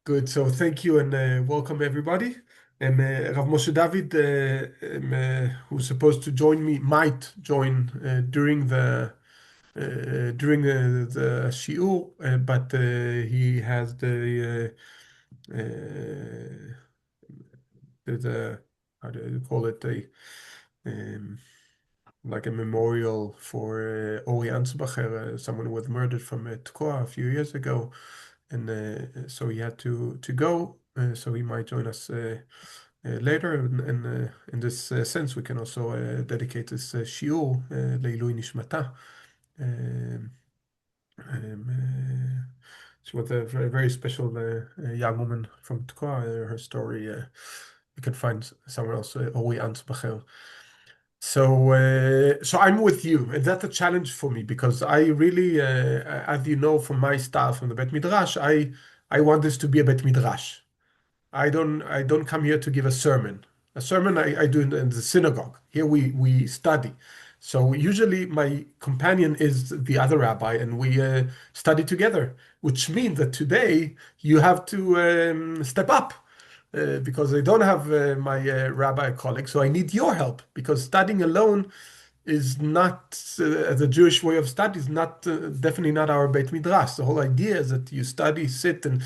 Good. So thank you and welcome everybody. Rav Moshe David, who's supposed to join me, might join during the Shiur, but he has the how do you call it, um, like a memorial for Ori Ansbacher, someone who was murdered from Tkoa a few years ago, and so he had to go. So he might join us later, and in this sense, we can also dedicate this shiur Leilui Nishmata. Um, she was a very, very special young woman from Tkoa. Her story you can find somewhere else. Ori Ansbacher. So I'm with you, and that's a challenge for me because I really, as you know from my style from the Bet Midrash, I want this to be a Bet Midrash. I don't come here to give a sermon. A sermon I do in the synagogue. Here we study. So usually my companion is the other rabbi, and we study together, which means that today you have to step up because I don't have my rabbi colleague. So I need your help because studying alone is not, the Jewish way of study is not definitely not our Beit Midrash. The whole idea is that you study, sit and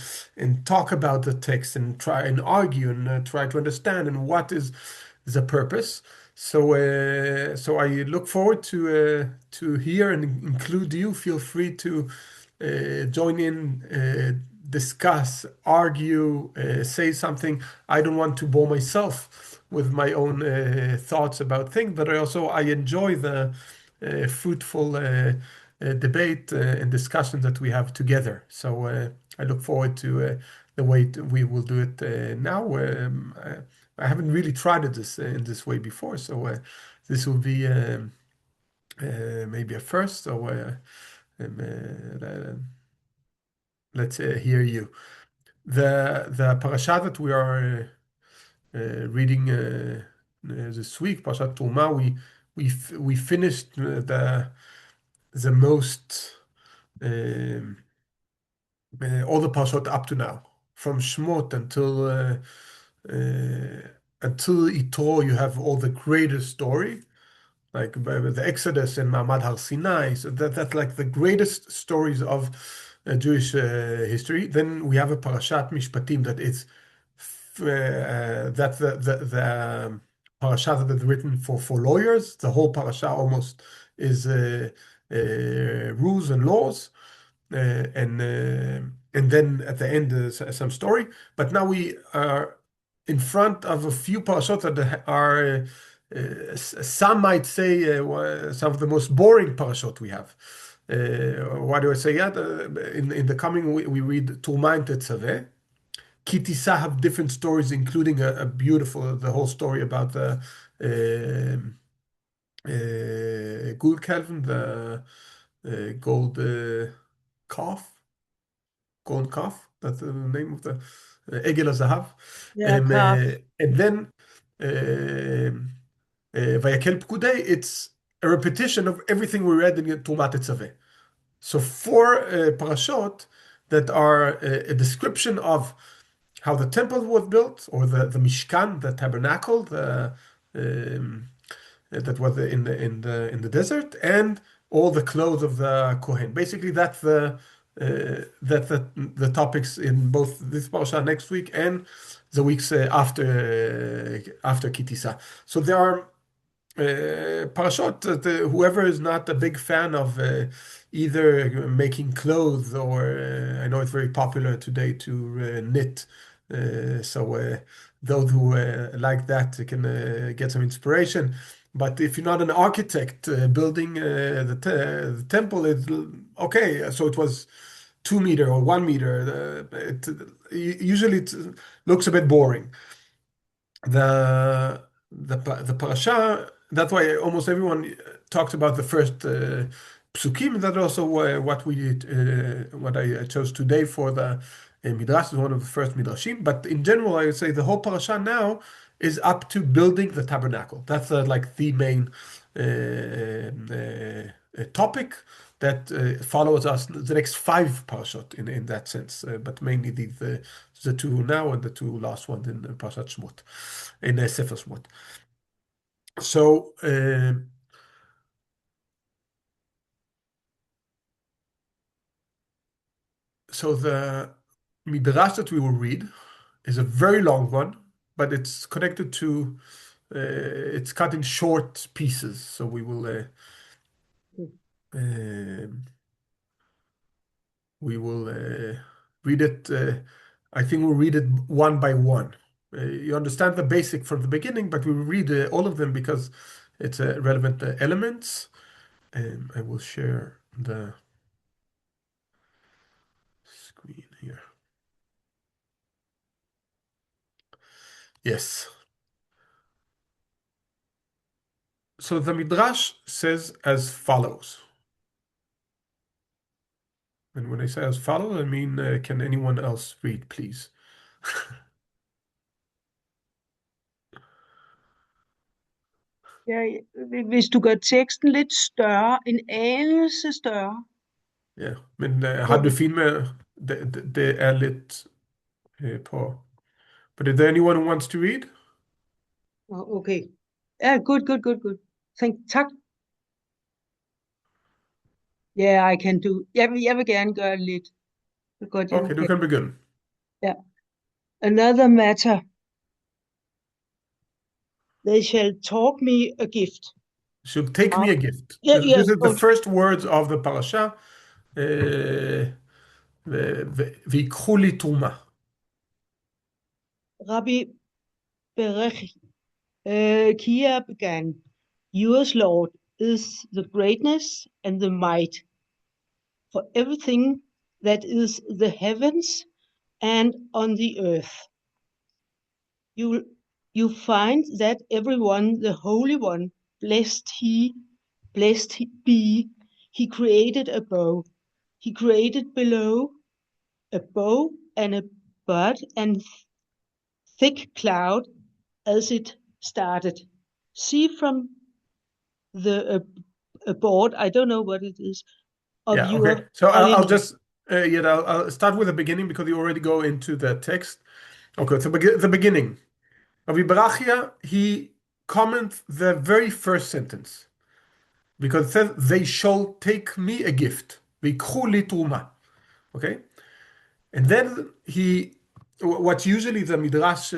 talk about the text and try and argue and try to understand and what is the purpose. So I look forward to hear and include you. Feel free to join in, discuss, argue, say something. I don't want to bore myself with my own thoughts about things, but I enjoy the fruitful debate and discussion that we have together. So I look forward to the way we will do it now. I haven't really tried it this in this way before, so this will be maybe a first. So let's hear you. The parasha that we are reading this week, Parashat Truma, we finished the most um, all the parashot up to now, from Shmot until Yitro. You have all the greatest story, like the Exodus and Ma'amad Har Sinai. So that's like the greatest stories of Jewish history. Then we have a Parashat Mishpatim that is that's the parasha that is written for lawyers. The whole parasha almost is rules and laws, and then at the end some story. But now we are in front of a few parashot that are some might say some of the most boring parashot we have. Why do I say that? In the coming we read Turma and Tetzaveh. Kitisa have different stories, including a beautiful, the whole story about the gold calf, the gold calf, golden calf. That's the name of the Egel HaZahav. Yeah, calf. And then Vayakel Pkudei, it's a repetition of everything we read in Tumat Tetzaveh. So four parashot that are a description of how the temple was built, or the Mishkan, the tabernacle, um, that was in the desert, and all the clothes of the Kohen. Basically, that's the topics in both this parsha next week and the weeks after Kitisa. So there are parashot that whoever is not a big fan of either making clothes or I know it's very popular today to knit. So those who like that can get some inspiration. But if you're not an architect, building the temple is okay. So it was 2 meter or 1 meter. Usually it looks a bit boring. The parasha. That's why almost everyone talked about the first psukim. That also what I chose today for the midrash is one of the first midrashim. But in general, I would say the whole parasha now is up to building the tabernacle. That's like the main topic that follows us the next five parashot in that sense, but mainly the two now and the two last ones in Parashat Shmot, in Sefer Shmot. So so the Midrash that we will read is a very long one, but it's connected to it's cut in short pieces. So um, we will read it. I think we'll read it one by one. You understand the basic from the beginning, but we will read all of them because it's relevant elements. I will share the screen here. Yes. So the Midrash says as follows. And when I say as follows, I mean, can anyone else read, please? Ja, hvis du gør teksten lidt større, en anelse større, Ja, men går har du det. fint med det er lidt på. But is there anyone who wants to read? Okay. Ja, good. Tak. Yeah, I can do. Jeg vil gerne gøre lidt. Så godt jeg nu Okay, du kan. kan begynde. Ja. Another matter. They shall talk me a gift. Should take me a gift. Yeah, This yes. is the first words of the parasha. ויקחו לי תרומה. Rabbi Berech Kia began. Yours, Lord, is the greatness and the might for everything that is the heavens and on the earth. You you find that everyone, the Holy One, blessed he be, he created a bow. He created below a bow and a bud and thick cloud as it started. See from the board, I don't know what it is, of Yeah, okay. your So I'll holiness. just I'll start with the beginning because you already go into the text. Okay, so the beginning. Rabbi Barachia, he comments the very first sentence because it says, they shall take me a gift. ויקחו לי תרומה. Okay? And then what usually the Midrash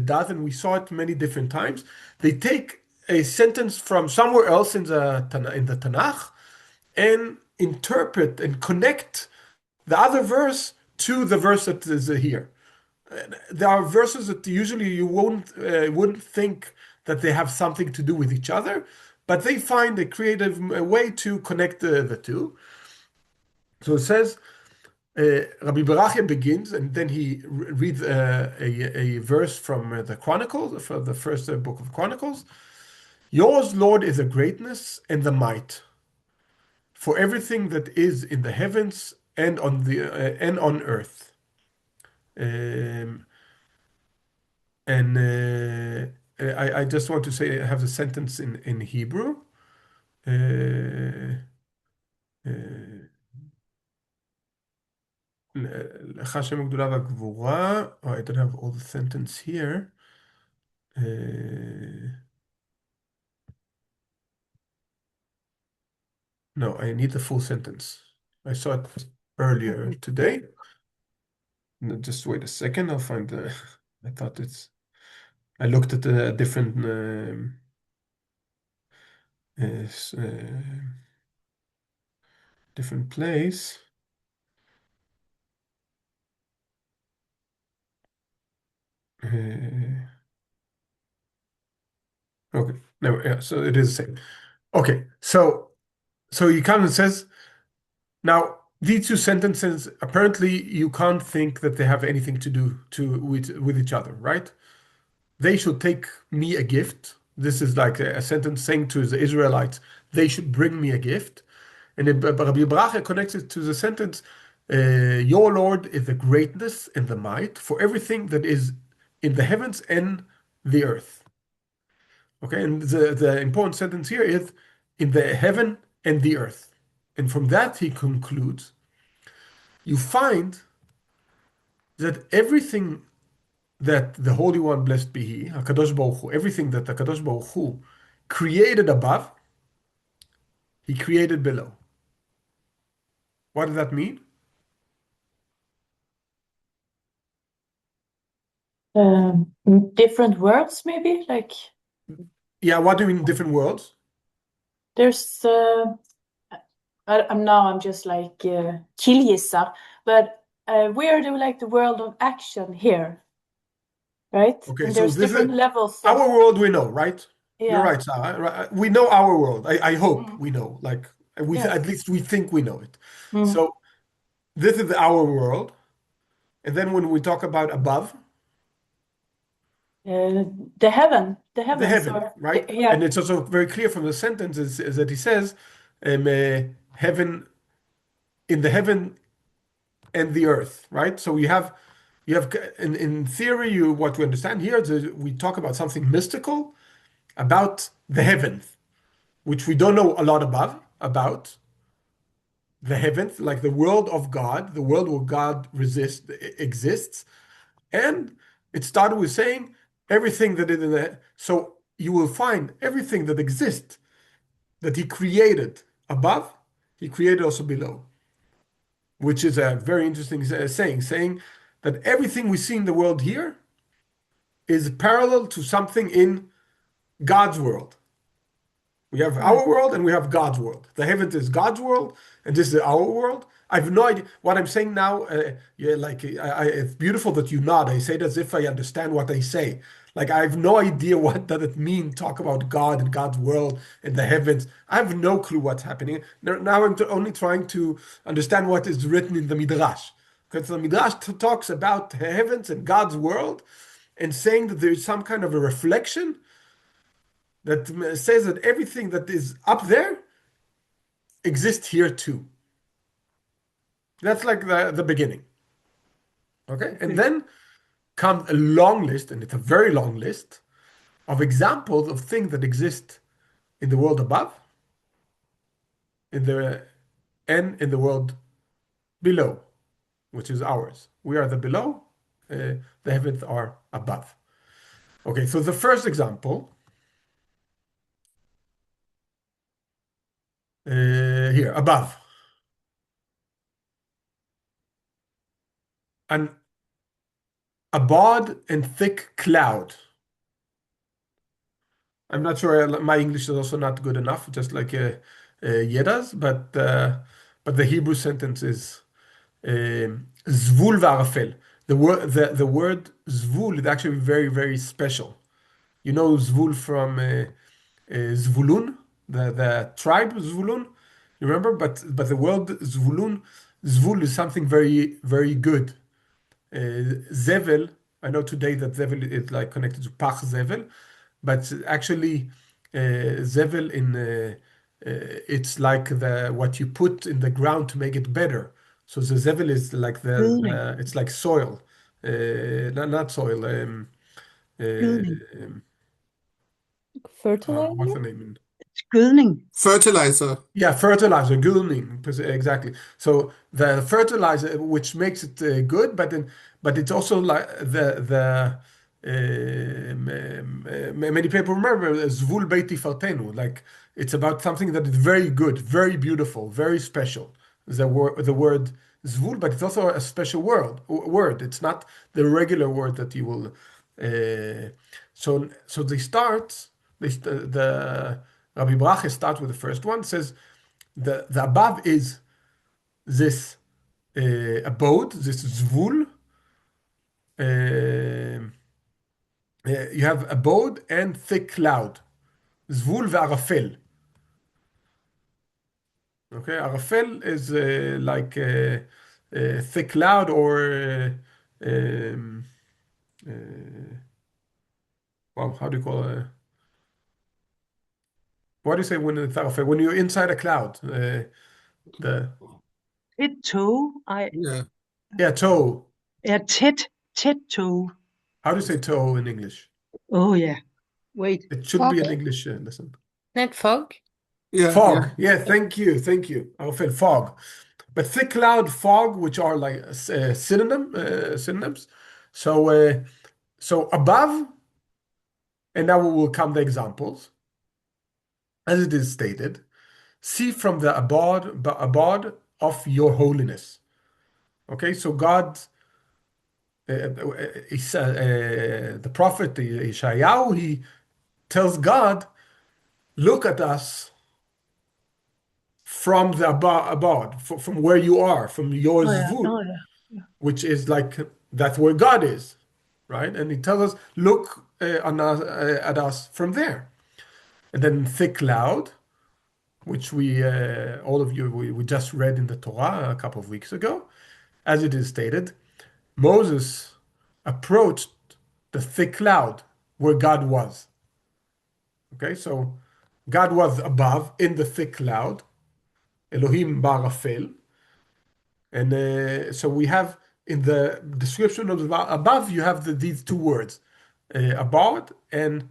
does, and we saw it many different times, they take a sentence from somewhere else in the Tanakh and interpret and connect the other verse to the verse that is here. There are verses that usually you wouldn't think that they have something to do with each other, but they find a creative way to connect the two. So it says, Rabbi Barachia begins, and then he reads a verse from the Chronicles, from the first book of Chronicles. Yours, Lord, is the greatness and the might for everything that is in the heavens and on earth. Um, and I just want to say I have the sentence in Hebrew. לך השם הגדולה והגבורה. Oh, I don't have all the sentence here. No, I need the full sentence. I saw it earlier today. No, just wait a second. I'll find the. I thought it's. I looked at a different different place. Okay, no, yeah, so it is the same. Okay, so you come and says now these two sentences apparently you can't think that they have anything to do with each other, right? They should take me a gift. This is like a sentence saying to the Israelites, they should bring me a gift. And then Rabbi Bracha connects it to the sentence, your Lord is the greatness and the might for everything that is in the heavens and the earth. Okay, and the important sentence here is in the heaven and the earth. And from that, he concludes, you find that everything that the Holy One, blessed be He, HaKadosh Baruch Hu, everything that the HaKadosh Baruch Hu created above, He created below. What does that mean? Different words, maybe? Like Yeah, what do you mean different worlds? there's I'm just like killgissa, but we are doing like the world of action here, right? Okay, And so there's this different is levels of our world we know, right? You're yeah. right, Sarah. We know our world. I hope Mm. we know. Like Yes. at least we think we know it. Mm. So this is our world. And then when we talk about above, The the the heavens heaven, are right? yeah. And it's also very clear from the sentence is that he says, heaven in the heaven and the earth, right? So you have in theory, what we understand here is that we talk about something mystical about the heavens, which we don't know a lot about the heavens, like the world of God, the world where God exists. And it started with saying everything that is in the so you will find everything that exists that he created above, he created also below, which is a very interesting saying that everything we see in the world here is parallel to something in God's world. We have Mm. our world and we have God's world. The heavens is God's world, and this is our world. I have no idea what I'm saying now. Yeah, like it's beautiful that you nod. I say it as if I understand what I say. Like I have no idea what does it mean. Talk about God and God's world and the heavens. I have no clue what's happening. Now I'm only trying to understand what is written in the Midrash, because the Midrash talks about the heavens and God's world, and saying that there is some kind of a reflection that says that everything that is up there exists here too. That's like the beginning. Okay. And Okay. then comes a long list, and it's a very long list of examples of things that exist in the world above, in the and in the world below, which is ours. We are the below, the heavens are above. Okay, so the first example here, above. A broad and thick cloud. I'm not sure. My English is also not good enough, just like Yeda's, but the Hebrew sentence is zvul v'arafel. The word zvul is actually very very special. You know zvul from Zvulun, the tribe Zvulun. You remember? But the word zvul is something very very good. Zevel, I know today that Zevel is like connected to Pach Zevel, but actually Zevel it's like the what you put in the ground to make it better. So the Zevel is like Gødning. it's like soil, not soil. Gødning. Um, what's Fertilizer? the name? It's gødning. Fertilizer. Yeah, fertilizer, gulning, exactly. So the fertilizer, which makes it good, but it's also like many people remember zvul beiti fartenu, like it's about something that is very good, very beautiful, very special. The word zvul, but it's also a special word. It's not the regular word that you will. So they start. The Rabbi Brache starts with the first one. Says the above is this abode, this zvul. You have abode and thick cloud, zvul ve'arafel. Okay, arafel is like thick cloud or uh, well, how do you call it? What do you say when it's arafel? When you're inside a cloud, the Tæt tåge. Yeah. yeah, toe. Ja, tæt tåge. How do you say toe in English? Oh yeah. Wait. It should be Fog. an English lesson. Not fog. Yeah, Fog. yeah. Yeah, thank you. Thank you. I feel fog. But thick cloud, fog, which are like synonyms. So, so above, and now will come the examples. As it is stated, see from the abode of your holiness. Okay, so God, the prophet Yeshayahu, he tells God, look at us from the abode, from where you are, from your Oh yeah, zvul, oh yeah, yeah. which is like that's where God is, right? And he tells us, look at us from there. And then thick cloud, which we, all of you, we just read in the Torah a couple of weeks ago, as it is stated, Moses approached the thick cloud where God was. Okay, so God was above in the thick cloud, Elohim Barafel. And so we have in the description of the above, you have these two words, abode and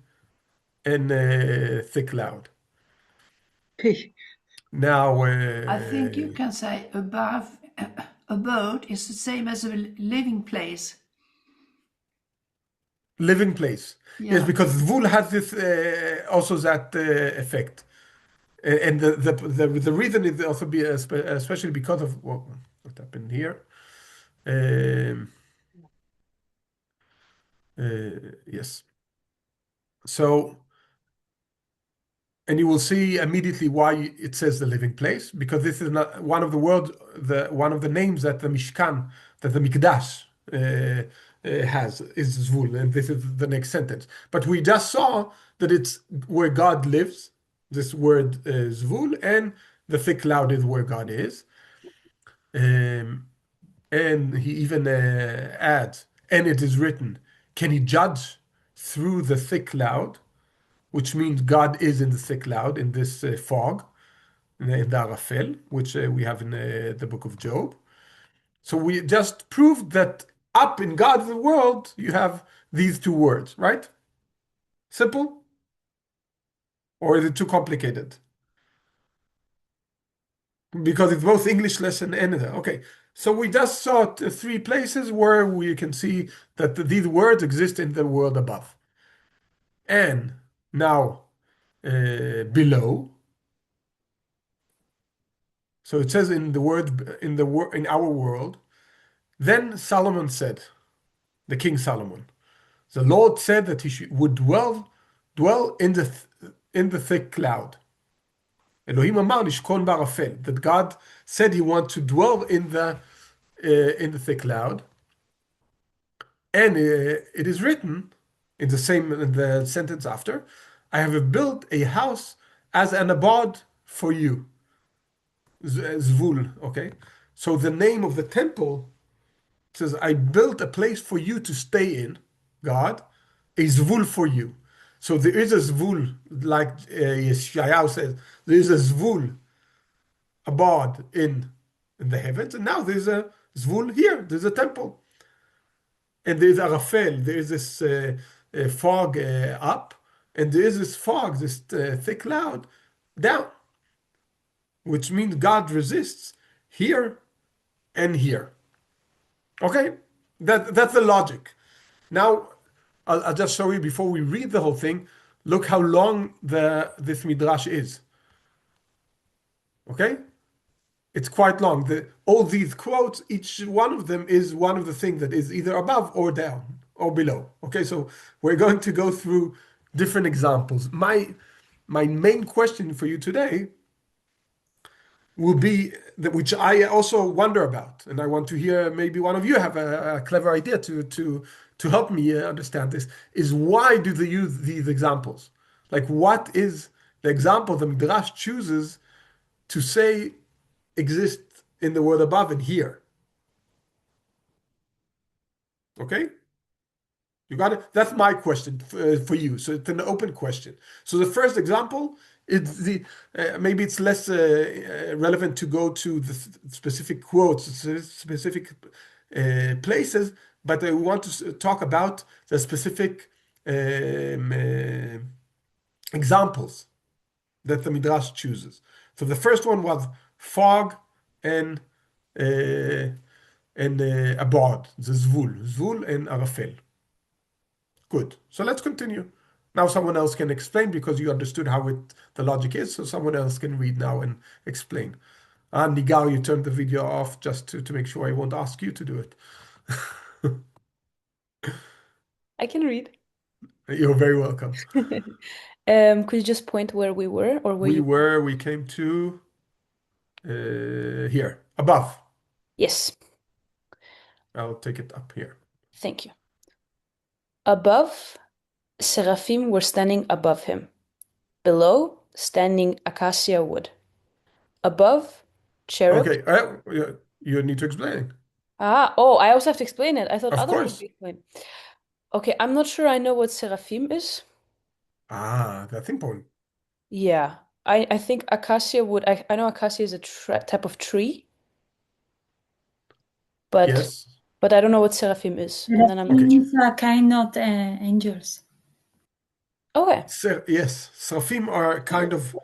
thick cloud. Okay. Now, I think you can say above, abode is the same as a living place. living place. Yes, Yeah. because Zvul has this also that effect. And the reason is also especially because of what happened here. Um, yes. So, and you will see immediately why it says the living place, because this is not one of the words, one of the names that the Mishkan, that the Mikdash has is Zvul, and this is the next sentence. But we just saw that it's where God lives, this word Zvul, and the thick cloud is where God is. And he even adds, and it is written, can he judge through the thick cloud? Which means God is in the thick cloud, in this fog, in the Arafel, which we have in the book of Job. So we just proved that up in God's world, you have these two words, right? Simple? Or is it too complicated? Because it's both English lesson and okay. So we just saw three places where we can see that these words exist in the world above. And now below. So it says in the word in our world. Then Solomon said, the King Solomon, the Lord said that he would dwell in the thick cloud. Elohim amar lishkon barafel. That God said He wants to dwell in the thick cloud, and it is written in the sentence after, I have built a house as an abode for you. Zvul, okay? So the name of the temple says, I built a place for you to stay in, God, a zvul for you. So there is a zvul, like Yeshayahu says, there is a zvul, abode in the heavens, and now there's a zvul here, there's a temple. And there's Arafel, there is this fog up, and there is this fog, this thick cloud down, which means God resists here and here. Okay, that's the logic. Now, I'll just show you before we read the whole thing. Look how long this midrash is. Okay, it's quite long. All these quotes, each one of them is one of the things that is either above or down or below. Okay, so we're going to go through different examples. My main question for you today will be that which I also wonder about, and I want to hear maybe one of you have a clever idea to help me understand this. Is why do they use these examples? Like, what is the example the Midrash chooses to say exists in the world above and here? Okay, you got it. That's my question for you. So it's an open question. So the first example is maybe it's less relevant to go to the specific quotes, specific places, but I want to talk about the specific examples. that the Midrash chooses. So the first one was fog and a bod, the zvul and arafel. Good. So let's continue. Now someone else can explain because you understood how the logic is. So someone else can read now and explain. Nigal, you turned the video off just to make sure I won't ask you to do it. I can read. You're very welcome. Could you just point where we were, or where We came to here, above. Yes. I'll take it up here. Thank you. Above, seraphim were standing above him. Below, standing acacia wood. Above, cherub. Okay, you need to explain. I also have to explain it. I thought Of other would course. be explained. Okay, I'm not sure I know what seraphim is. That's important. Yeah, I think acacia wood. I know acacia is a type of tree, but Yes. I don't know what seraphim is. And then Seraphim are kind of angels. Okay. Yes, seraphim are kind of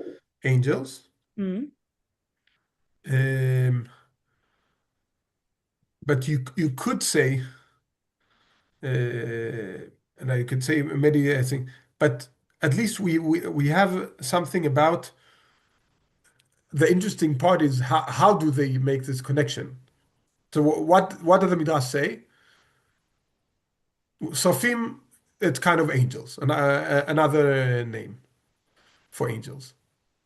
angels. Mhm. But you could say, and I could say many things, but at least we have something about the interesting part is how do they make this connection? So what does the Midrash say? Seraphim, it's kind of angels, another name for angels.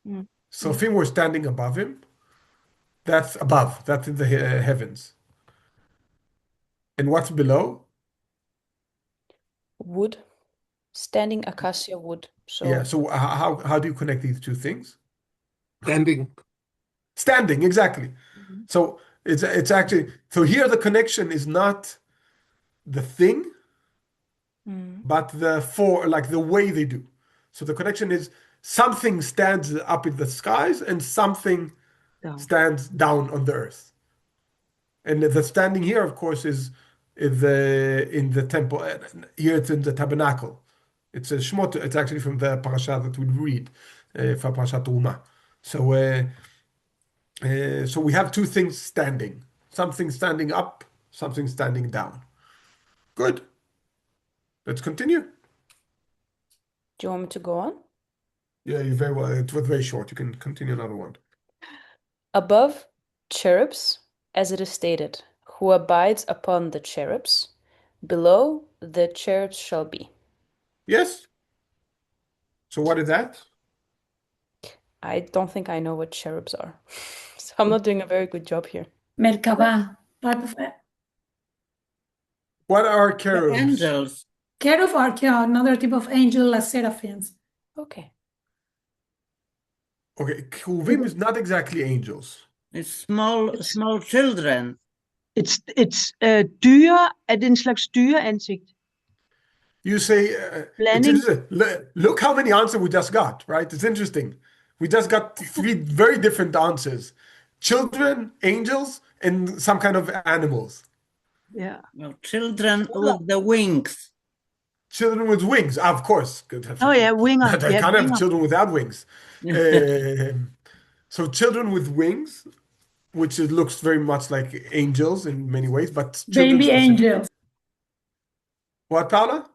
Mm. Seraphim were standing above him. That's above. That's in the heavens. And what's below? Wood, standing acacia wood. So Yeah. So how do you connect these two things? Standing, exactly. Mhm. So it's actually so here the connection is not the thing, but the way they do. So the connection is something stands up in the skies and something stands down on the earth. And the standing here, of course, is in the temple. Here it's in the tabernacle. It's a Shmot. It's actually from the parasha that we read, from Parashat Truma. So we have two things standing. Something standing up, something standing down. Good. Let's continue. do you want me to go on? Yeah, you very well. It was very short. You can continue another one. Above, cherubs, as it is stated, who abides upon the cherubs. Below, the cherubs shall be. Yes. So what is that? I don't think I know what cherubs are. So I'm not doing a very good job here. Merkaba, part of What are cherubs? angels. cherub are another type of angel like seraphims. Okay. Okay, Kruvim is not exactly angels. It's small children. It's dyre, er det en slags dyreansigt? You say, Blanding. look how many answers we just got, right? It's interesting. We just got three very different answers. Children, angels, and some kind of animals. Yeah. No, children with the wings. Children with wings, of course. Oh yeah, winger. They Yeah, can't have winger. children without wings. So children with wings, which it looks very much like angels in many ways, but children Baby specifically. angels. What, Paula?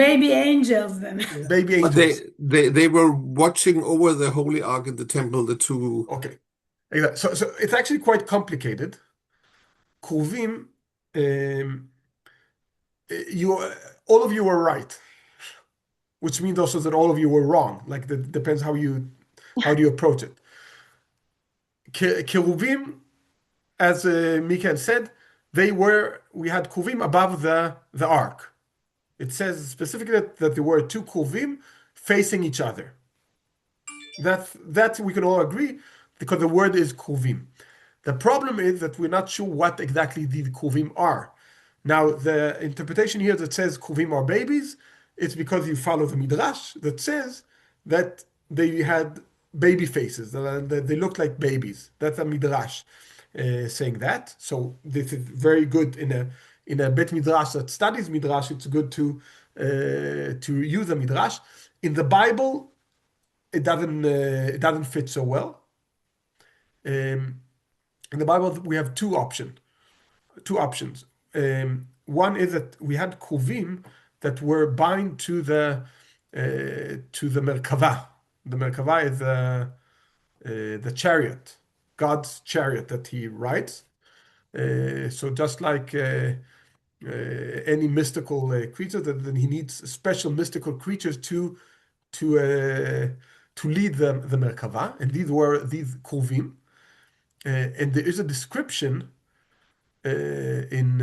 Baby angels then. Baby But angels. they were watching over the holy ark in the temple, the two. Okay. Exactly. So it's actually quite complicated. Kruvim, all of you were right, which means also that all of you were wrong. Like that depends how do you approach it. Keruvim, as Michael said, we had Kruvim above the ark. It says specifically that there were two Kruvim facing each other. That we can all agree because the word is Kruvim. The problem is that we're not sure what exactly the Kruvim are. Now, the interpretation here that says Kruvim are babies, it's because you follow the Midrash that says that they had baby faces, that they looked like babies. That's a Midrash saying that. So this is very good in a Bet Midrash that studies Midrash. It's good to use a Midrash. In the Bible, it doesn't fit so well. In the Bible, we have two options. One is that we had kruvim that were bind to the Merkava. The Merkava is the chariot, God's chariot that He rides. So just like any mystical creature, that then He needs special mystical creatures to lead the Merkava, and these were these kruvim. And there is a description in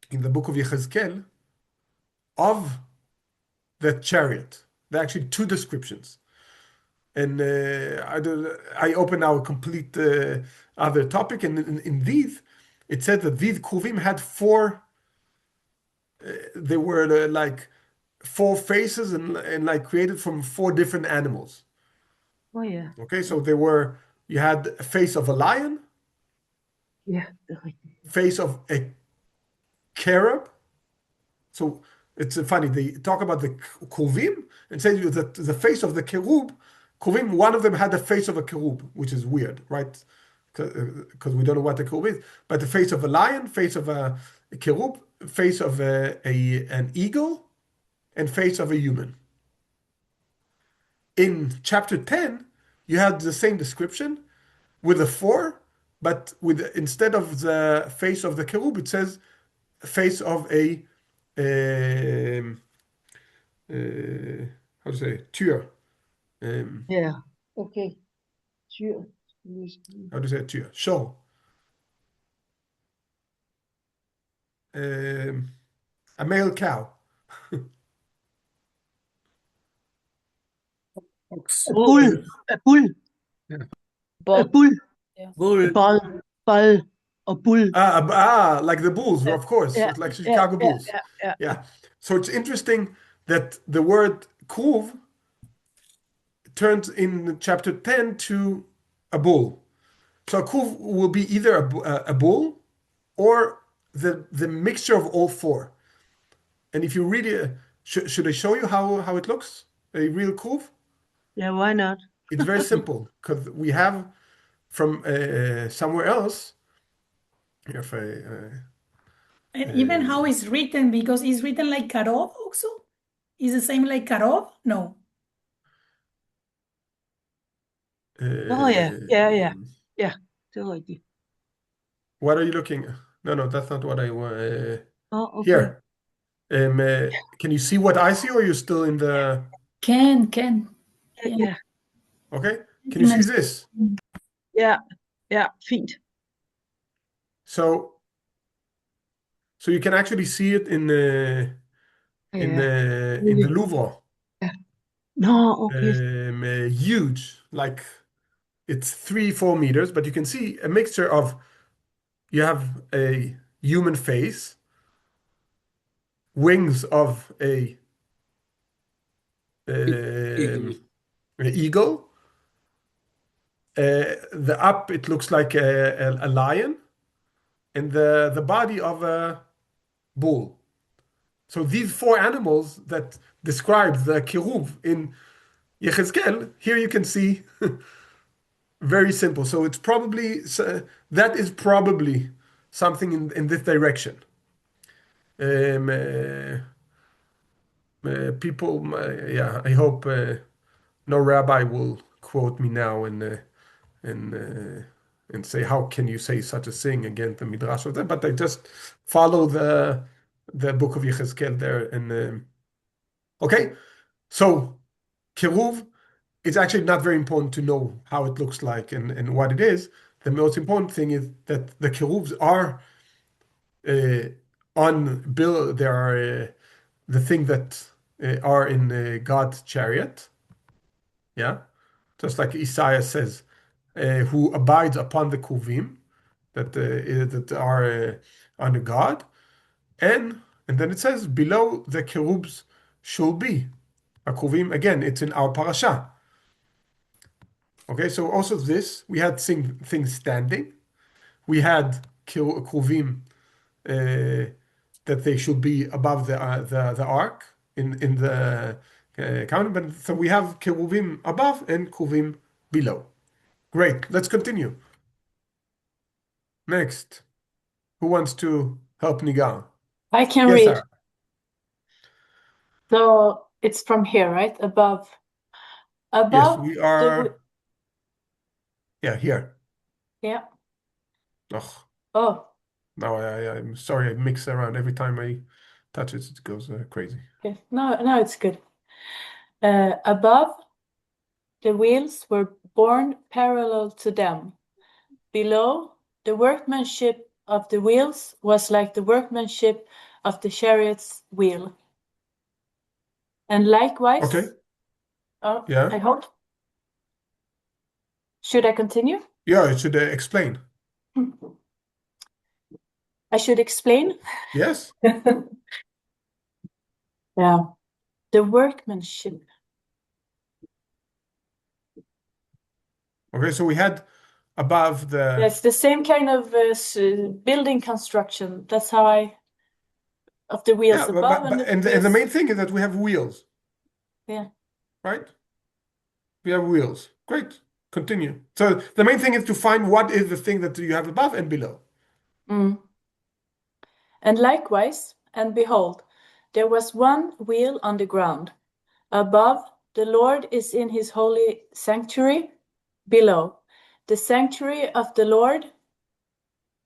the book of Yechezkel of the chariot. There are actually two descriptions. And I open now a complete other topic, and in these, it said that these kruvim had four. They were like four faces and like created from four different animals. Oh ja. Okay, so you had a face of a lion, Ja, det er rigtigt. face of a cherub. So it's funny, they talk about the kruvim and say that the face of the cherub, kruvim, one of them had the face of a cherub, which is weird, right? Because we don't know what the cherub is. But the face of a lion, face of a cherub, face of an eagle, and face of a human. In chapter 10, you had the same description with the four, but instead of the face of the cherub, it says face of a how to say Tur. Ja, okay. Syr. How to say Tur? Show. A male cow. Ox. A bull. A bull. A Bull. bull. Bull. A ball. A bull. Like the Bulls, of course. Yeah, It's like Chicago Bulls. Yeah. So it's interesting that the word kruv turns in chapter 10 to a bull. So a kruv will be either a bull or the mixture of all four. And if you read it, should I show you how it looks? A real kruv? Yeah, why not? It's very simple because we have from somewhere else. If And even how it's written, because it's written like Karov also? Is the same like Karov? No. Oh ja, ja. Ja, det er rigtigt. What are you looking? No, that's not what I want. Oh, okay. Here. Can you see what I see, or are you still in the? Can. Ja, Okay. Can you see this? ja, fint. So you can actually see it in the Louvre. No, okay. Huge, like it's 3-4 meters, but you can see a mixture of. You have a human face, wings of a eagle. The up, it looks like a lion, and the body of a bull. So these four animals that describe the kiruv in Yechezkel, here you can see very simple. So it's probably that is probably something in this direction. People, yeah, I hope no rabbi will quote me now and say, how can you say such a thing against the Midrash of that? But I just follow the book of Yechezkel there. And okay, so Kiruv, it's actually not very important to know how it looks like and what it is. The most important thing is that the Kiruvs are on Bill. They are the thing that are in God's chariot. Yeah, just like Isaiah says, who abides upon the Kuvim that are under God, and then it says below the cherubs should be a Kuvim. Again, it's in our parasha. Okay, so also this we had things standing. We had Kruvim that they should be above the ark in counted. But so we have keruvim above and keruvim below. Great. Let's continue. Next, who wants to help Nigar? I can Yes, read. Sarah. So it's from here, right? Above. Yes, Above we the are. Yeah, here. yeah. Ugh. Oh, Now I'm sorry, I mix around. Every time I touch it, it goes crazy. okay. Now it's good. Above the wheels were borne parallel to them. Below, the workmanship of the wheels was like the workmanship of the chariot's wheel. And likewise, Okay. oh, Yeah. I hope. Should I continue? Yeah, it should explain. I should explain? Yes. Yeah. The workmanship. Okay, so we had above the. It's the same kind of building construction. That's how of the wheels Yeah, above and the and the wheels. main thing is that we have wheels, Yeah. right? We have wheels. Great. Continue. So the main thing is to find what is the thing that you have above and below. Mm. And likewise, and behold, there was one wheel on the ground. Above, the Lord is in his holy sanctuary. Below, the sanctuary of the Lord.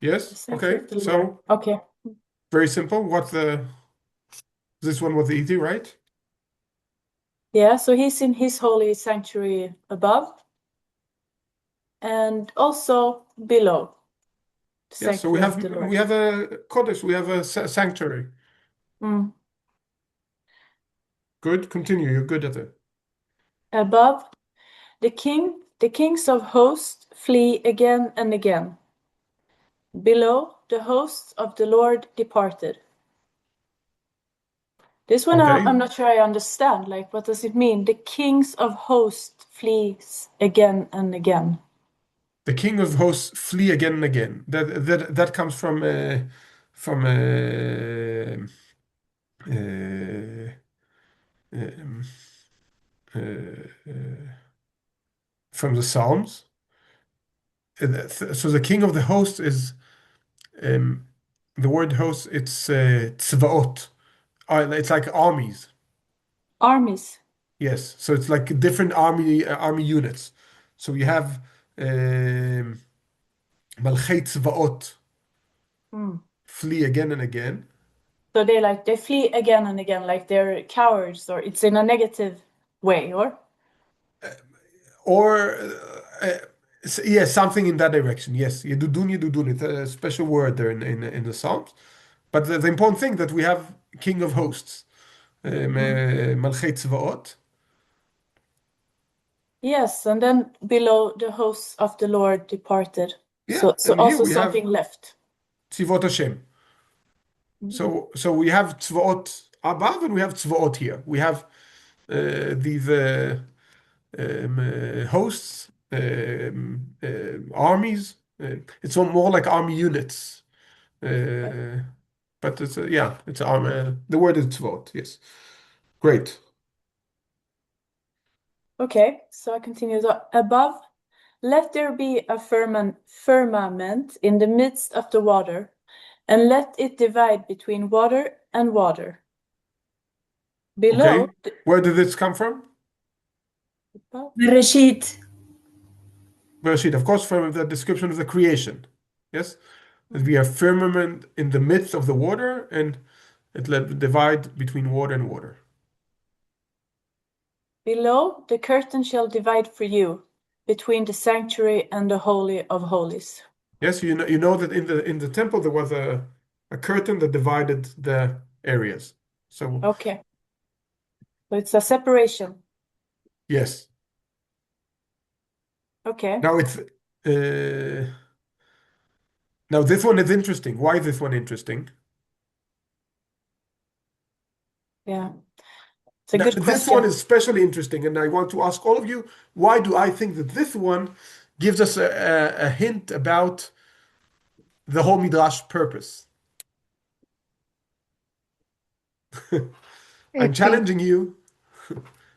The Yes. sanctuary Okay. of the Lord. So Okay. very simple. This one was easy, right? Yeah, so he's in his holy sanctuary above and also below. The Yes. So sanctuary of the Lord. we have a kodesh. We have a sanctuary. Mm. Good. Continue. You're good at it. Above, the kings of hosts flee again and again. Below, the hosts of the Lord departed. This one Okay. I'm not sure I understand. Like, what does it mean? The kings of hosts flees again and again. The king of hosts flee again and again. That comes from from uh, um, from the Psalms. So the king of the host is the word host. It's tzvaot. It's like armies. Armies. Yes. So it's like different army units. So you have malchei tzvaot Mm. flee again and again. So they flee again and again, like they're cowards, or it's in a negative way, or? Or yeah, something in that direction. Yes, yedudun, yedudun. It's a special word there in the Psalms. But the important thing that we have King of Hosts, Malchei Tzvaot. Yes, and then below the hosts of the Lord departed. Yeah, So and here also we have something left. Tzivot Hashem. Mm. So we have Tzvaot above and we have Tzvaot here. We have these hosts, armies. It's more like army units. But it's yeah, it's the word is tzvot. Yes, great. Okay, so I continue. Above, let there be a firmament in the midst of the water, and let it divide between water and water. Below, Okay, where did this come from? Bereshit. Bereshit, of course, from the description of the creation. Yes, that we have firmament in the midst of the water, and it let divide between water and water. below, the curtain shall divide for you between the sanctuary and the holy of holies. Yes, you know that in the temple there was a curtain that divided the areas. So Okay, so it's a separation. yes, Okay, now it's now this one is interesting. Why is this one interesting? yeah, it's a Now, good this one question. is especially interesting, and I want to ask all of you, why do I think that this one gives us a hint about the whole Midrash purpose? I'm Okay. challenging you.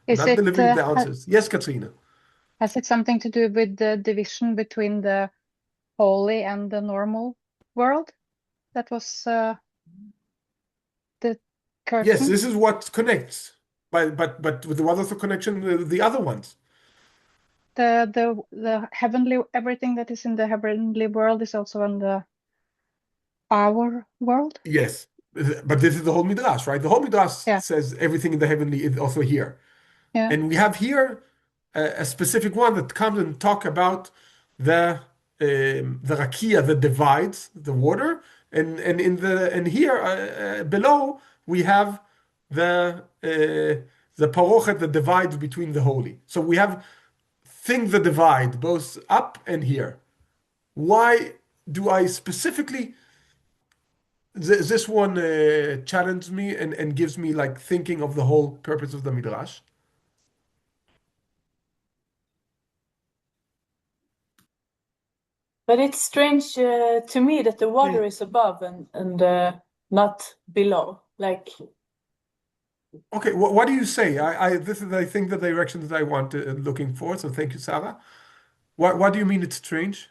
Is not it delivering the answers. Yes, Katrina. has it something to do with the division between the holy and the normal world? That was the curtain. Yes, this is what connects. But with what other connection? The other ones. The heavenly, everything that is in the heavenly world is also in our world. Yes, but this is the whole Midrash, right? The whole Midrash Yeah. says everything in the heavenly is also here. Yeah. And we have here a specific one that comes and talk about the rakia that divides the water, and here below we have the parochet that divides between the holy. So we have things that divide both up and here. Why do I specifically? This one challenged me and gives me like thinking of the whole purpose of the Midrash. But it's strange to me that the water is above and not below. Like, okay, what do you say? This is, I think, the direction that I want looking for. So thank you, Sarah. What do you mean it's strange?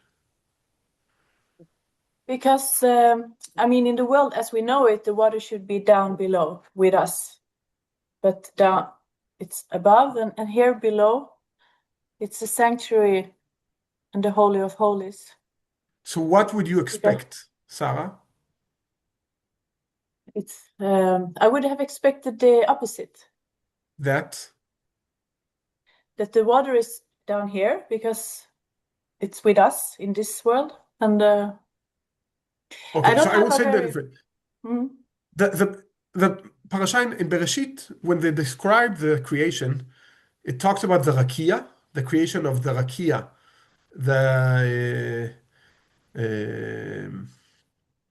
because I mean, in the world as we know it, the water should be down below with us, but down it's above, and here below, it's the sanctuary and the holy of holies. So what would you expect, Sarah? It's I would have expected the opposite. That the water is down here because it's with us in this world, and okay. So I would say other... that different. The parasha in Bereshit, when they describe the creation, it talks about the rakia, the creation of the rakia, the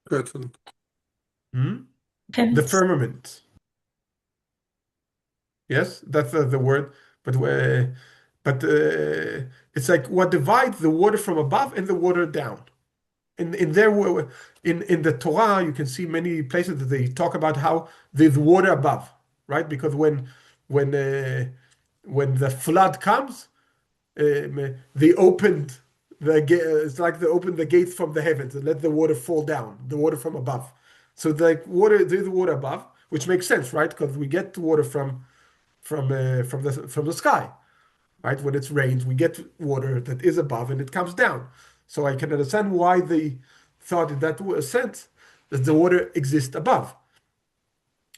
Curtain. the firmament. Yes, that's the word. But it's like what divides the water from above and the water down. In the Torah, you can see many places that they talk about how there's water above, right? Because when the flood comes, they opened it's like they opened the gates from the heavens and let the water fall down, the water from above. So there's water above, which makes sense, right? Because we get water from the sky, right? When it rains, we get water that is above and it comes down. So I can understand why they thought in that sense that the water exists above.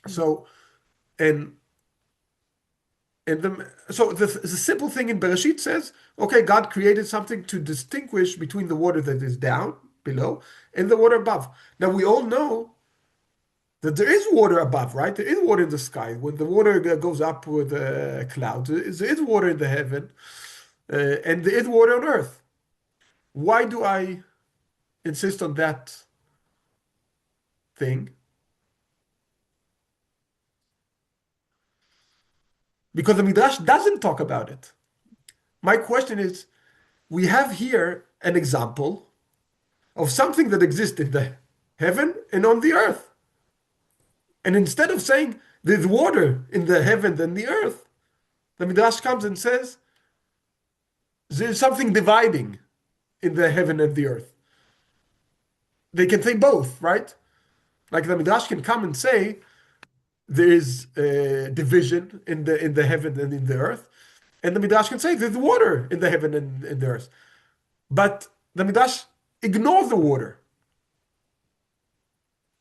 So the simple thing in Bereshit says, okay, God created something to distinguish between the water that is down below and the water above. Now we all know that there is water above, right? There is water in the sky. When the water goes up with clouds, there is water in the heaven, and there is water on earth. Why do I insist on that thing? Because the Midrash doesn't talk about it. My question is, we have here an example of something that exists in the heaven and on the earth. And instead of saying there's water in the heaven and the earth, the Midrash comes and says there's something dividing in the heaven and the earth. They can say both, right? Like the Midrash can come and say there is a division in the heaven and in the earth, and the Midrash can say there's water in the heaven and in the earth. But the Midrash ignores the water.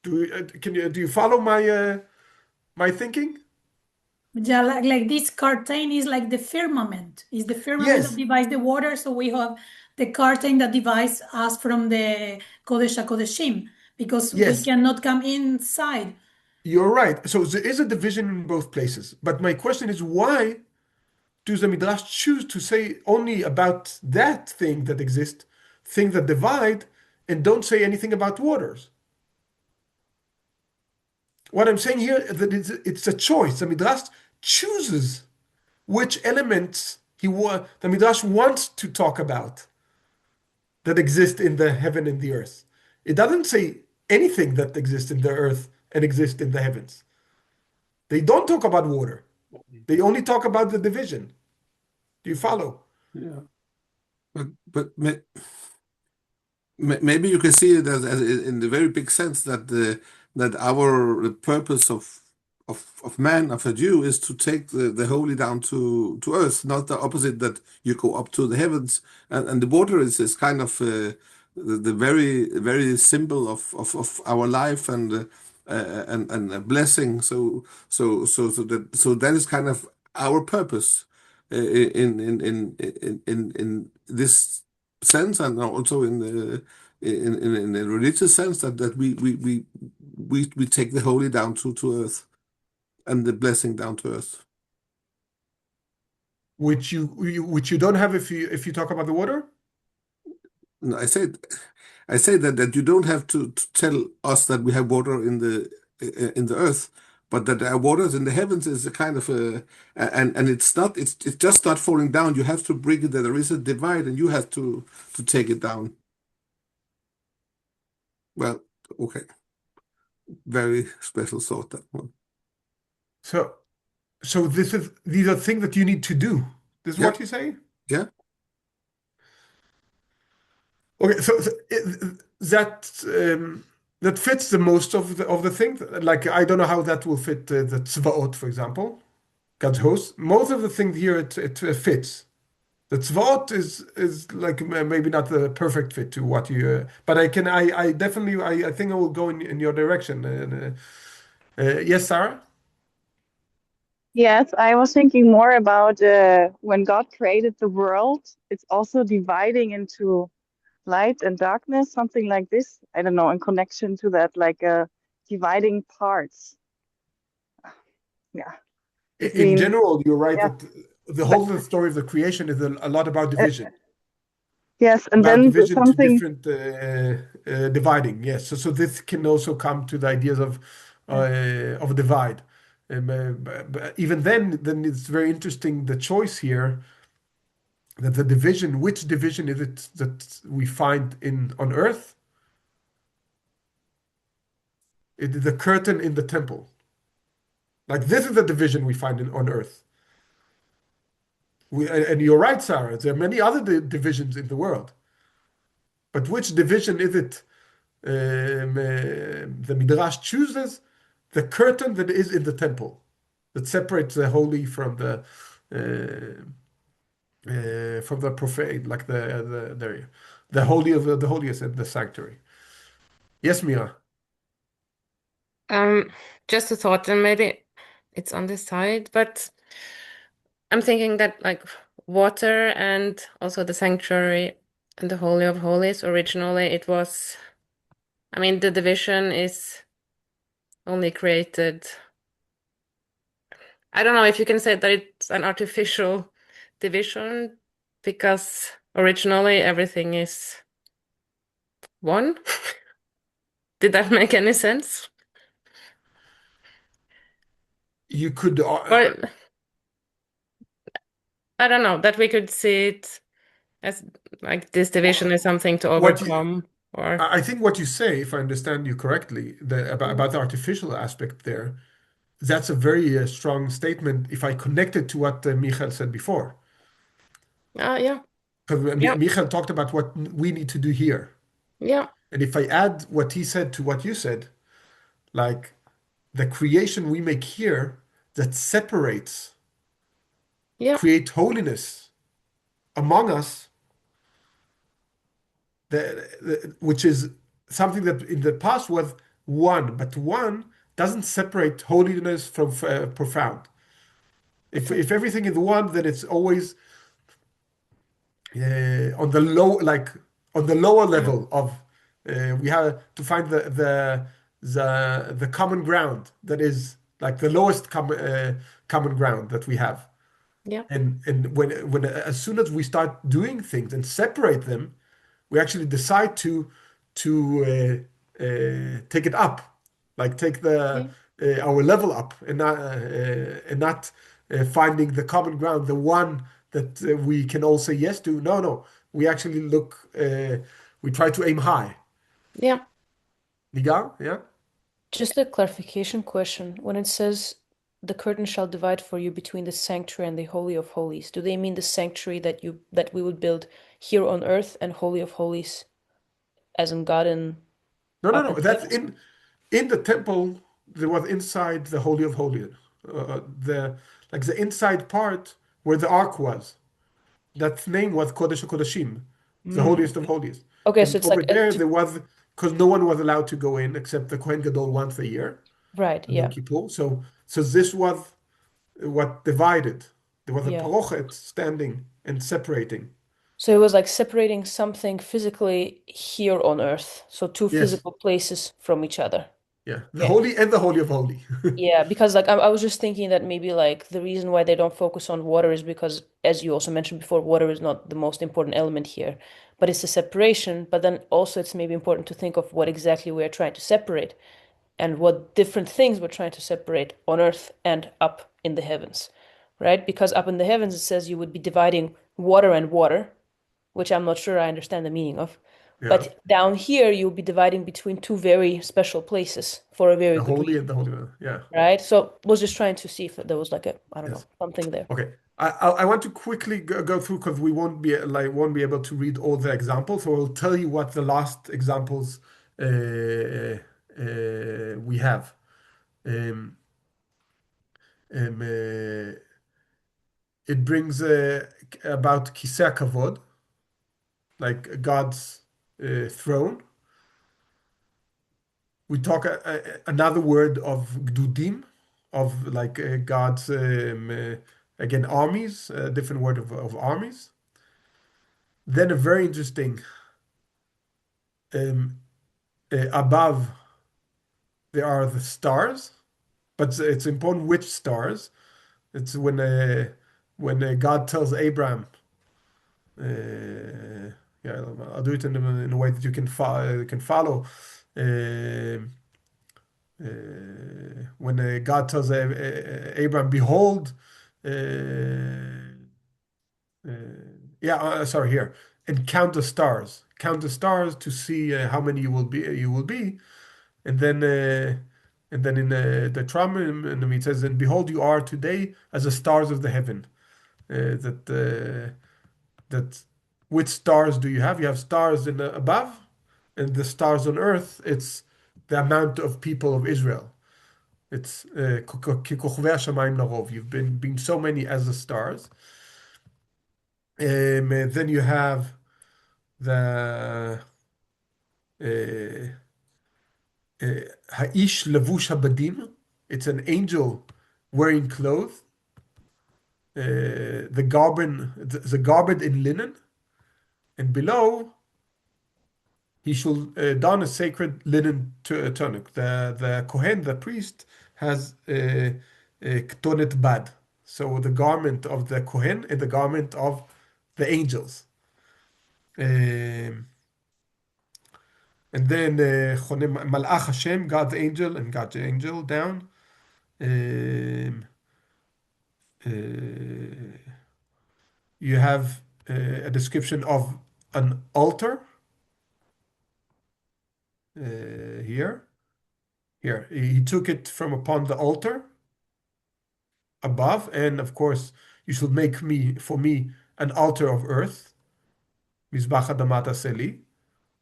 Do you follow my thinking? Yeah, like this curtain is like the firmament. Is the firmament Yes. that divides the water, so we have the curtain that divides us from the Kodesh HaKodeshim, because Yes. we cannot come inside. You're right. So there is a division in both places. But my question is, why does the Midrash choose to say only about that thing that exists, things that divide, and don't say anything about waters? What I'm saying here is that it's a choice. The Midrash chooses which elements the Midrash wants to talk about that exist in the heaven and the earth. It doesn't say anything that exists in the earth and exists in the heavens. They don't talk about water. They only talk about the division. Do you follow? Yeah. But maybe you can see it as in the very big sense that the purpose of man, of a Jew, is to take the holy down to earth, not the opposite, that you go up to the heavens. And the water is kind of the very symbol of our life and a blessing. So that is kind of our purpose in this sense, and also in the religious sense, that we take the holy down to earth, and the blessing down to earth. Which you don't have if you talk about the water. No, I say that you don't have to tell us that we have water in the earth, but that there are waters in the heavens is a kind of and it's just not falling down. You have to bring it. That there is a divide, and you have to take it down. Well, okay, very special thought, that one. So these are things that you need to do. This is Yeah. what you say? Yeah. Okay, that fits the most of the things. Like, I don't know how that will fit the tzvaot, for example, God's host. Most of the things here it fits. The tzvaot is like maybe not the perfect fit to what you. But I definitely I think I will go in your direction. Yes, Sarah. Yes, I was thinking more about when God created the world, it's also dividing into light and darkness, something like this. I don't know, in connection to that, like dividing parts. Yeah. In Between, general, you're right yeah. that the whole story of the creation is a lot about division. Yes, and About then division to something, different dividing. Yes, so this can also come to the ideas of a divide. But even then it's very interesting the choice here that the division, which division is it that we find on earth? It is the curtain in the temple. Like, this is the division we find on earth. And you're right, Sarah. There are many other divisions in the world, but which division is it? The Midrash chooses the curtain that is in the temple that separates the holy from the profane, like the holy of the holiest and the sanctuary. Yes, Mira. Just a thought, and maybe it's on this side, but I'm thinking that like water and also the sanctuary and the Holy of Holies, originally it was, I mean, the division is only created. I don't know if you can say that it's an artificial division, because originally everything is one. Did that make any sense? You could. Or I don't know, that we could see it as like this division is something to What you, overcome, or I think what you say, if I understand you correctly, about the artificial aspect there, that's a very strong statement if I connect it to what Michael said before. yeah, Because yeah, Michael talked about what we need to do here. yeah, And if I add what he said to what you said, like the creation we make here that separates, yeah, create holiness among us, which is something that in the past was one, but one doesn't separate holiness from profound. If everything is one, then it's always on the lower level of we have to find the common ground that is like the lowest common ground that we have. yeah, And when as soon as we start doing things and separate them, we actually decide to take it up, like take yeah, our level up, and not finding the common ground, the one that we can all say yes to. No, no, we actually we try to aim high. yeah. Nigar, yeah. Just a clarification question. When it says the curtain shall divide for you between the sanctuary and the holy of holies? Do they mean the sanctuary that we would build here on earth and holy of holies as in God and No, no, up no. in the That's heavens? in the temple. There was inside the Holy of Holies, the like the inside part where the ark was. That name was Kodesh HaKodashim, the Mm. holiest of holies. Okay, so And it's over like there, there was because no one was allowed to go in except the Kohen Gadol once a year right, on Yom yeah, Kippur. So this was what divided. There was a yeah. parochet standing and separating. So it was like separating something physically here on earth. So two Yes, physical places from each other. yeah, the Okay. holy and the holy of holy. Yeah, because like I was just thinking that maybe like the reason why they don't focus on water is because, as you also mentioned before, water is not the most important element here, but it's the separation. But then also it's maybe important to think of what exactly we're trying to separate and what different things we're trying to separate on earth and up in the heavens, right? Because up in the heavens it says you would be dividing water and water, which I'm not sure I understand the meaning of. Yeah, But down here you'll be dividing between two very special places for a very the good holy reason, and the holy. Yeah, right? So was just trying to see if there was like a, I don't know, yes. something there. Okay. I want to quickly go through because we won't be able to read all the examples. So I'll tell you what the last examples we have. Um, it brings about Kiseh Kavod, like God's throne. We talk another word of Gdudim, of like God's again armies, a different word of armies. Then a very interesting um, above there are the stars, but it's important which stars. It's when God tells Abraham, yeah, I'll do it in a way that you can follow. Um when God tells Abraham, behold, uh, uh, yeah, sorry, here, and count the stars to see how many you will be, and then in the Tramim, and it says, and behold, you are today as the stars of the heaven. That which stars do you have? You have stars in the above, and the stars on earth. It's the amount of people of Israel. It's ככוכבי השמיים לרוב. You've been so many as the stars. Then you have the האיש לבוש הבדים. It's an angel wearing clothes. The garment in linen, and below he shall don a sacred linen tunic. The Kohen, the priest, has ketonet bad. So the garment of the Kohen and the garment of the angels. And then Malach Hashem, God's angel, and God's angel down. Uh, you have a description of an altar here. Here, he took it from upon the altar above, and of course, you should make for me an altar of earth, Mizbach Adamat Seli,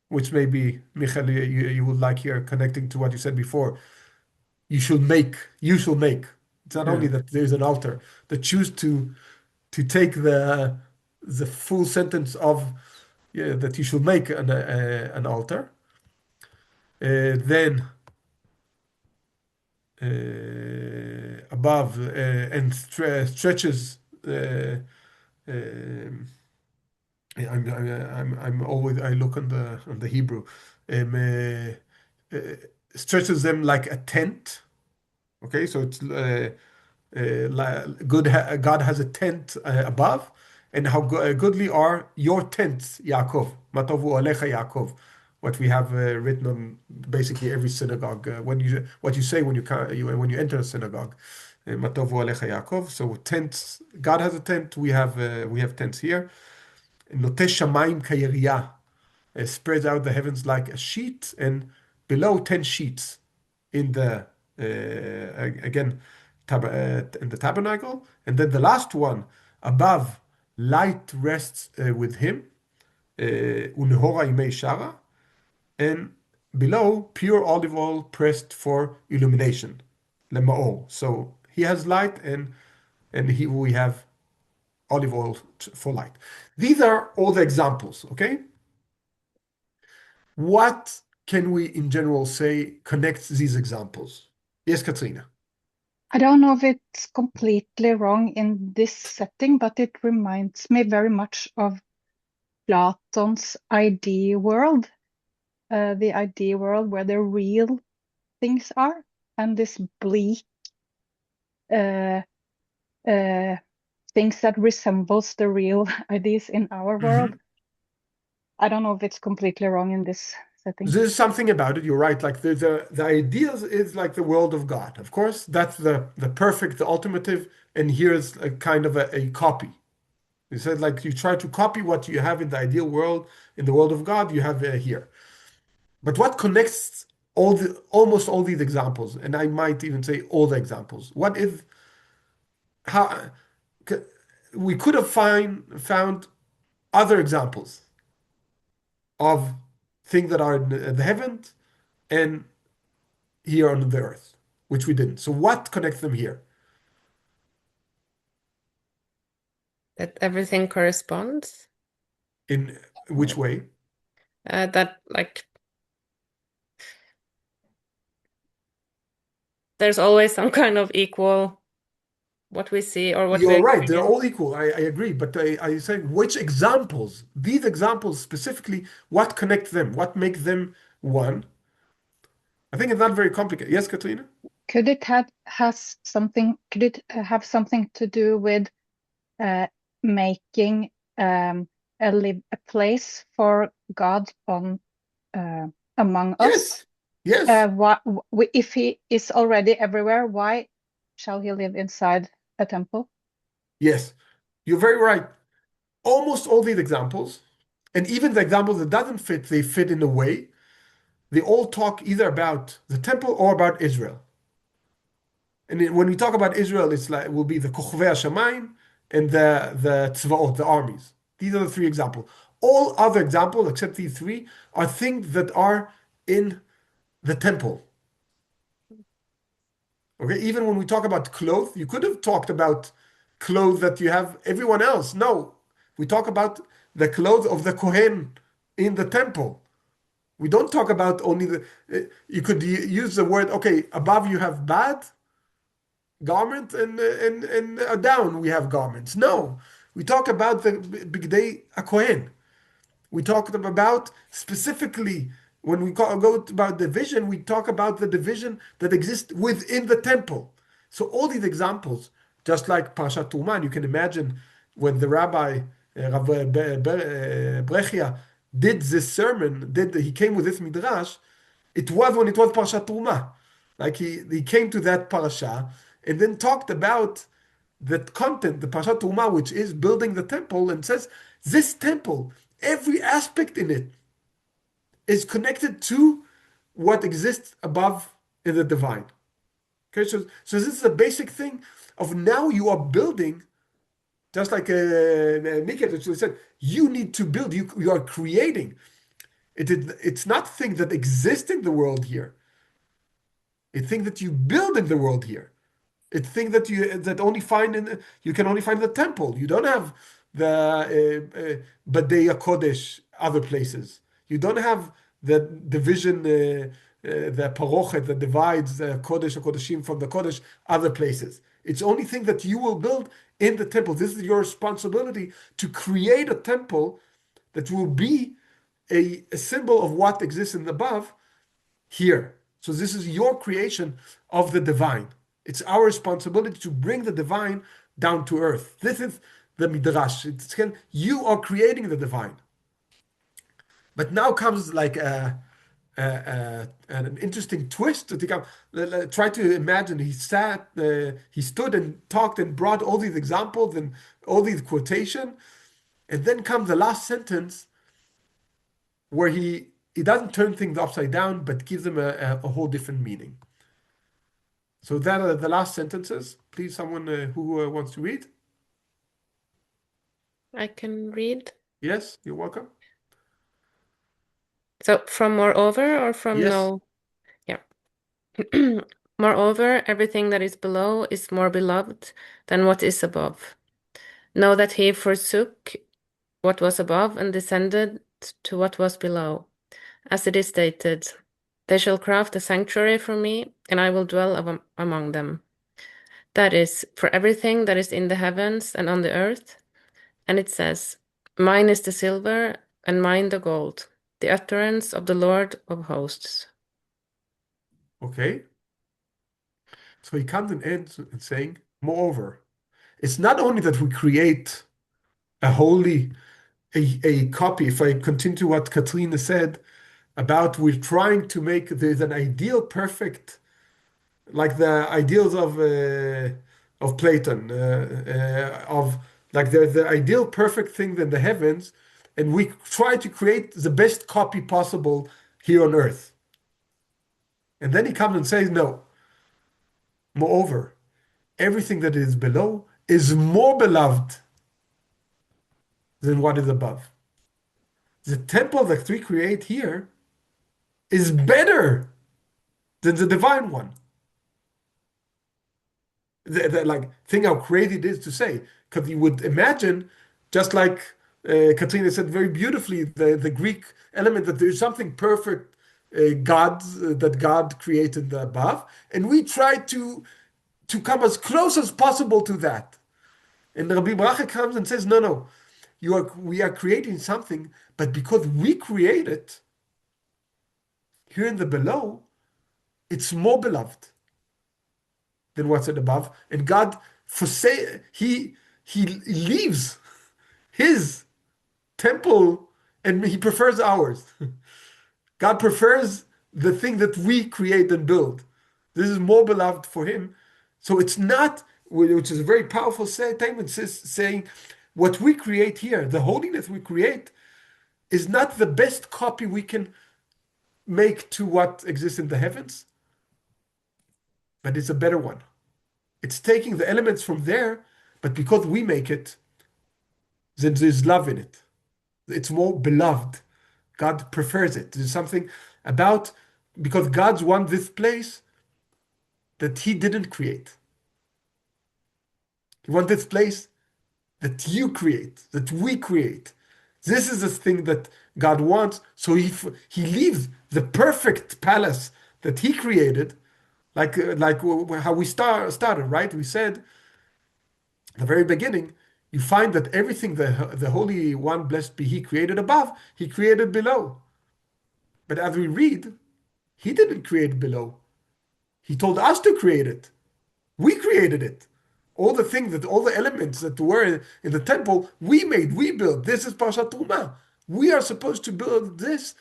which maybe, Michael, you would like here connecting to what you said before. You should make. It's not only that there's an altar, that choose to take the full sentence of that you should make an altar. Then above and stretches. I'm always I look on the Hebrew. Um, Stretches them like a tent. Okay, so it's God has a tent above, and how goodly are your tents, Yaakov. Matovu alecha Yaakov. What we have written on basically every synagogue. What you say when when you enter a synagogue. Matovu alecha Yaakov. So tents. God has a tent. We have tents here. Notesh shamayim kayeriya. Spreads out the heavens like a sheet, and below 10 sheets in the again in the tabernacle. And then the last one, above, light rests with him, unehora imei shara, and below, pure olive oil pressed for illumination, lema'or. So he has light, and we have olive oil for light. These are all the examples, okay? What can we in general say connects these examples? Yes, Katrina. I don't know if it's completely wrong in this setting, but it reminds me very much of Platon's idea world, the idea world where the real things are, and this bleak things that resembles the real ideas in our world. I don't know if it's completely wrong in this setting. There's something about it. You're right. Like the ideas is like the world of God. Of course, that's the perfect, the ultimative. And here's a kind of a copy. You said like you try to copy what you have in the ideal world, in the world of God, you have here. But what connects almost all these examples, and I might even say all the examples, what is how we could have found other examples of things that are in the heavens and here on the earth, which we didn't. So what connects them here? That everything corresponds. In which way? That like there's always some kind of equal what we see or what we You're right. They're experience. all equal. I agree. But I say which examples? These examples specifically, what connects them? What makes them one? I think it's not very complicated. Yes, Katrina? Could it have something to do with making a place for God on among us? Yes. If he is already everywhere, why shall he live inside a temple? Yes, you're very right. Almost all these examples, and even the examples that doesn't fit, they fit in a way. They all talk either about the temple or about Israel. And when we talk about Israel, it's like will be the Kochvei Hashamayim and the Tzvaot, the armies. These are the three examples. All other examples, except these three, are things that are in the temple. Okay, even when we talk about clothes, you could have talked about clothes that you have everyone else. No, we talk about the clothes of the Kohen in the temple. We don't talk about only the. You could use the word. Okay, above you have bad garment, and down we have garments. No, we talk about the Bigdei HaKohen. We talked about specifically when we go about division, we talk about the division that exists within the temple. So all these examples, just like Parashat Tuman, you can imagine when the rabbi Rav Brechia did this sermon, he came with this midrash. It was when it was Parashat Truma, like he came to that parasha and then talked about the content, the Parashat Truma, which is building the temple, and says this temple, every aspect in it is connected to what exists above in the divine. Okay, so this is a basic thing of now you are building, just like Mika said, you need to build, you are creating. It's not things that exist in the world here. It's things that you build in the world here. It's things that you can only find in the temple. You don't have the Badei Kodesh other places. You don't have the division, the parochet that divides the Kodesh or Kodeshim from the Kodesh other places. It's only thing that you will build in the temple. This is your responsibility to create a temple that will be a symbol of what exists in the above here. So this is your creation of the divine. It's our responsibility to bring the divine down to earth. This is the Midrash. You are creating the divine. But now comes like an interesting twist to take up. Try to imagine he stood and talked and brought all these examples and all these quotation, and then comes the last sentence where he doesn't turn things upside down, but gives them a whole different meaning. So that are the last sentences. Please, someone who wants to read. I can read. Yes, you're welcome. So from moreover or from Yes. no? Yeah. Moreover, everything that is below is more beloved than what is above. Know that he forsook what was above and descended to what was below. As it is stated, they shall craft a sanctuary for me, and I will dwell among them. That is, for everything that is in the heavens and on the earth. And it says, mine is the silver, and mine the gold, the utterance of the Lord of hosts. Okay. So he comes and ends and saying, moreover, it's not only that we create a holy, a copy. If I continue what Katrina said about we're trying to make, there's an ideal perfect, like the ideals of Platon, of like there's the ideal perfect thing in the heavens, and we try to create the best copy possible here on earth. And then he comes and says, no. Moreover, everything that is below is more beloved than what is above. The temple that we create here is better than the divine one. The like thing how crazy it is to say, because you would imagine, just like Katrina said very beautifully, the Greek element that there's something perfect, that God created above, and we try to come as close as possible to that. And Rabbi Bracha comes and says, no, we are creating something, but because we create it here in the below, it's more beloved than what's at above. And God he leaves his temple and he prefers ours. God prefers the thing that we create and build. This is more beloved for him. So it's not, which is a very powerful statement, saying what we create here, the holiness we create, is not the best copy we can make to what exists in the heavens, but it's a better one. It's taking the elements from there, but because we make it, then there's love in it. It's more beloved. God prefers it. There's something about, because God's won this place that he didn't create. He wants this place that you create, that we create. This is the thing that God wants. So he leaves the perfect palace that he created, like how we started, right? We said at the very beginning, you find that everything the Holy One, blessed be He, created above, He created below. But as we read, He didn't create below. He told us to create it. We created it. All the elements that were in the temple, we made, we built. This is Parshat Truma. We are supposed to build this.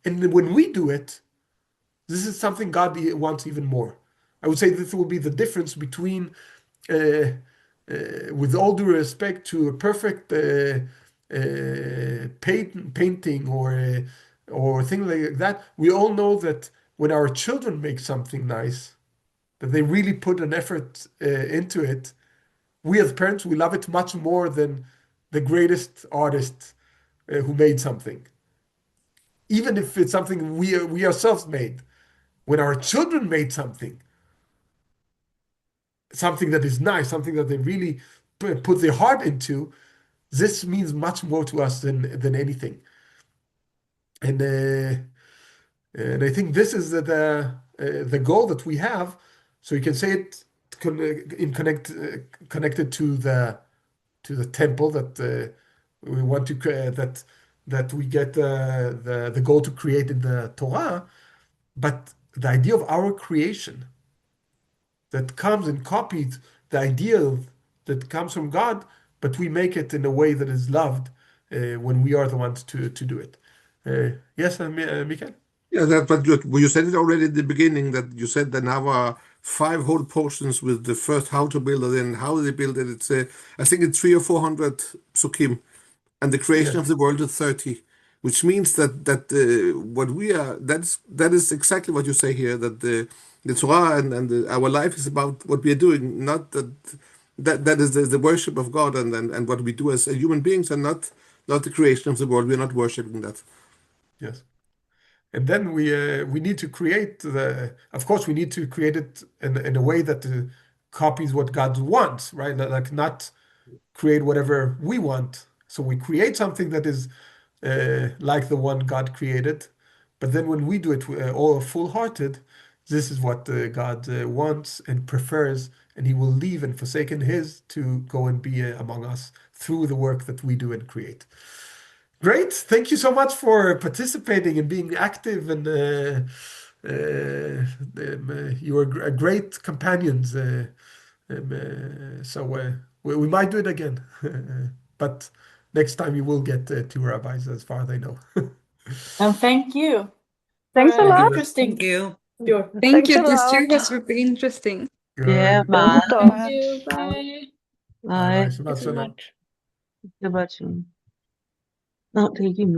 And when we do it, this is something God wants even more. I would say this will be the difference between, with all due respect to a perfect painting or thing like that. We all know that when our children make something nice, that they really put an effort into it. We as parents, we love it much more than the greatest artist who made something. Even if it's something we ourselves made. When our children made something that is nice, something that they really put their heart into, this means much more to us than anything. And I think this is the goal that we have. So you can say it connected to the temple that we want to that we get the goal to create in the Torah, but the idea of our creation that comes and copies the ideal that comes from God, but we make it in a way that is loved when we are the ones to do it. Yes, Mikael? Yeah, but you said it already at the beginning that you said that now are five whole portions with the first how to build it and how they build it. It's I think it's 300 or 400 psukim, and the creation of the world is 30, which means that what we are that is exactly what you say here, that the Torah and our life is about what we are doing, not that is the worship of God and what we do as human beings, and not the creation of the world. We are not worshiping that. Yes. And then we need to create of course, we need to create it in a way that copies what God wants, right? Like not create whatever we want. So we create something that is like the one God created, but then when we do it all full-hearted, this is what God wants and prefers, and He will leave and forsaken His to go and be among us through the work that we do and create. Great. Thank you so much for participating and being active, and you were great companions. So we might do it again, but next time you will get two rabbis, as far as I know. And thank you for Thanks a an lot. interesting Thank you. Sure. Thank Thanks you. a This lot. too was very interesting. Yeah, Good. bye. Super Thank top. you. Bye. Bye bye. Bye. Shabbat Thank you so shalom. much. Shabbat shalom. Not taking